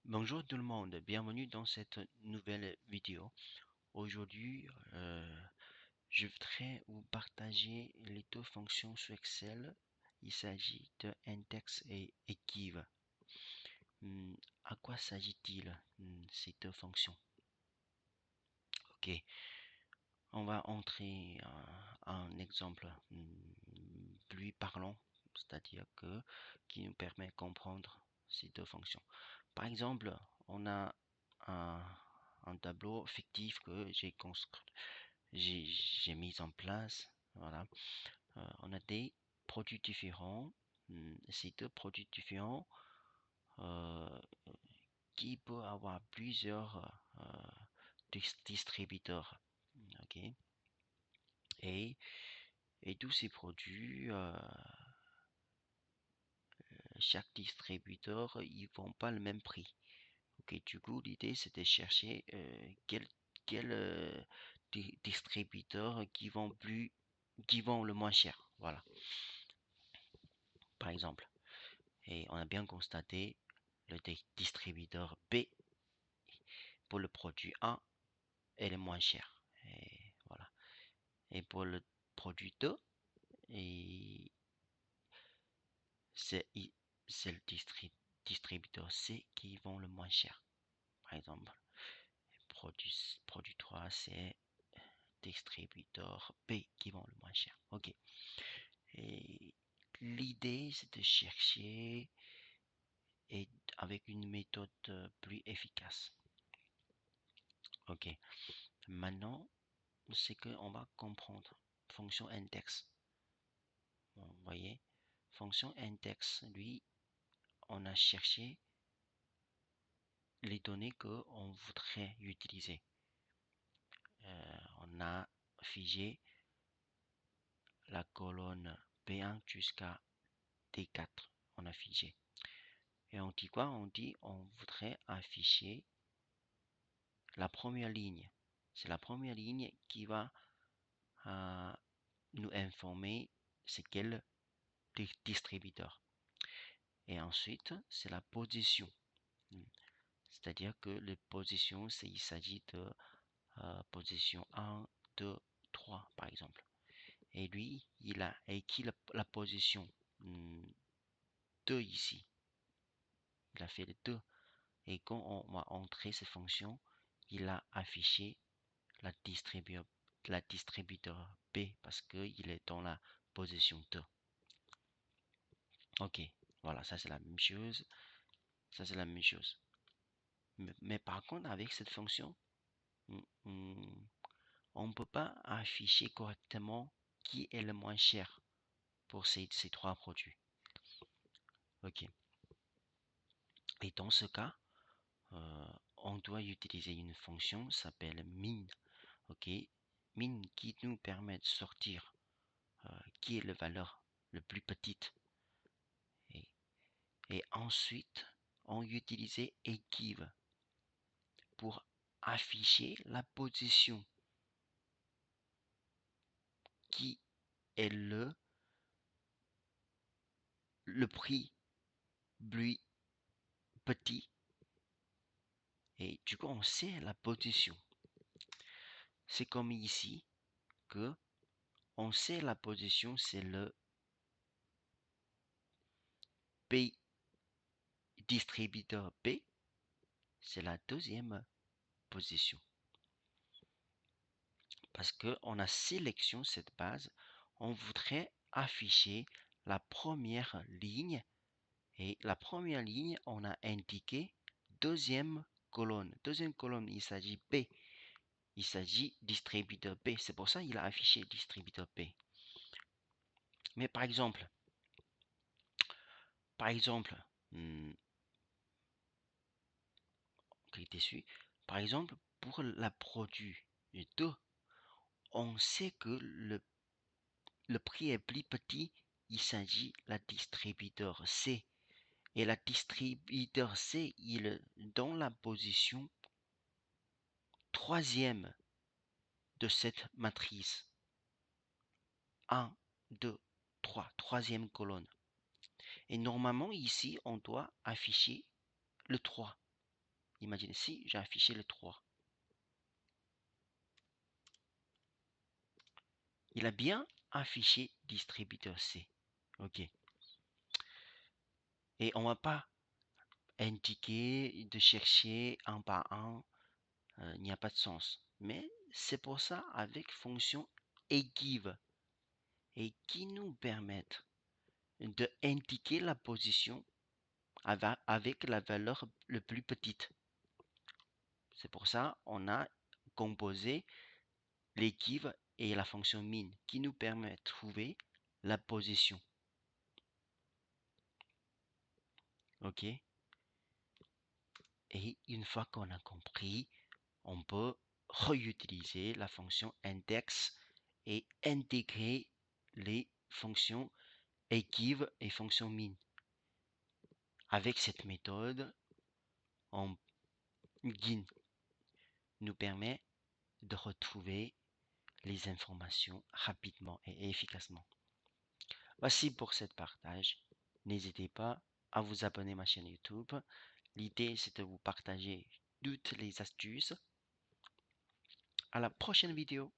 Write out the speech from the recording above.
Bonjour tout le monde, bienvenue dans cette nouvelle vidéo. Aujourd'hui, je voudrais vous partager les deux fonctions sur Excel. Il s'agit de index et give. À quoi s'agit-il ces deux fonctions? Ok, on va entrer un exemple plus parlant, c'est-à-dire que qui nous permet de comprendre ces deux fonctions. Par exemple, on a un, un tableau fictif que j'ai construit, j'ai mis en place. Voilà. On a des produits différents. Ces deux produits différents euh, qui peut avoir plusieurs distributeurs. Ok. Et, et tous ces produits, chaque distributeur, ils vont pas le même prix. Ok, du coup, l'idée c'est de chercher quel distributeur qui vend le moins cher. Voilà, par exemple. Et on a bien constaté le distributeur B pour le produit A est le moins cher. Et voilà. Et pour le produit 2, et c'est c'est le distributeur C qui vend le moins cher. Par exemple, produit 3, c'est distributeur B qui vend le moins cher. Ok. Et l'idée, c'est de chercher et avec une méthode plus efficace. Ok. Maintenant, c'est qu'on va comprendre fonction index. Bon, vous voyez, fonction index, lui, on a cherché les données qu'on voudrait utiliser. On a figé la colonne B1 jusqu'à D4. On a figé. Et on dit quoi? On dit on voudrait afficher la première ligne. C'est la première ligne qui va nous informer c'est quel distributeur. Et ensuite, c'est la position. C'est-à-dire que les positions, il s'agit de position 1, 2, 3 par exemple. Et lui, il a écrit la position 2 ici. Il a fait le 2. Et quand on va entrer cette fonction, il a affiché la distributeur B parce qu'il est dans la position 2. Ok, voilà, ça c'est la même chose. Ça c'est la même chose. Mais par contre, avec cette fonction, on ne peut pas afficher correctement qui est le moins cher pour ces trois produits. Ok. Et dans ce cas, on doit utiliser une fonction qui s'appelle min. Ok. Min qui nous permet de sortir qui est la valeur le plus petite. Et ensuite, on utilisait give pour afficher la position qui est le prix plus petit. Et du coup, on sait la position. C'est comme ici que on sait la position, c'est le B distributeur B, c'est la deuxième position. Parce qu'on a sélectionné cette base, on voudrait afficher la première ligne. Et la première ligne, on a indiqué deuxième colonne. Deuxième colonne, il s'agit B. Il s'agit distributeur B. C'est pour ça qu'il a affiché distributeur B. Mais par exemple, clique dessus. Par exemple, pour la produit 2, on sait que le prix est plus petit. Il s'agit de la distributeur C. Et la distributeur C, il est dans la position troisième de cette matrice. 1, 2, 3, troisième colonne. Et normalement, ici, on doit afficher le 3. Imaginez si j'ai affiché le 3. Il a bien affiché distributeur C. OK. Et on va pas indiquer, de chercher un par un. Il n'y a pas de sens. Mais c'est pour ça avec fonction EGIVE et qui nous permettent de indiquer la position avec la valeur le plus petite. C'est pour ça on a composé l'EGIVE et la fonction min qui nous permet de trouver la position. OK? Et une fois qu'on a compris, on peut réutiliser la fonction index et intégrer les fonctions EGIVE et fonction min. Avec cette méthode, GIN nous permet de retrouver les informations rapidement et efficacement. Voici pour ce partage. N'hésitez pas à vous abonner à ma chaîne YouTube. L'idée, c'est de vous partager toutes les astuces. À la prochaine vidéo.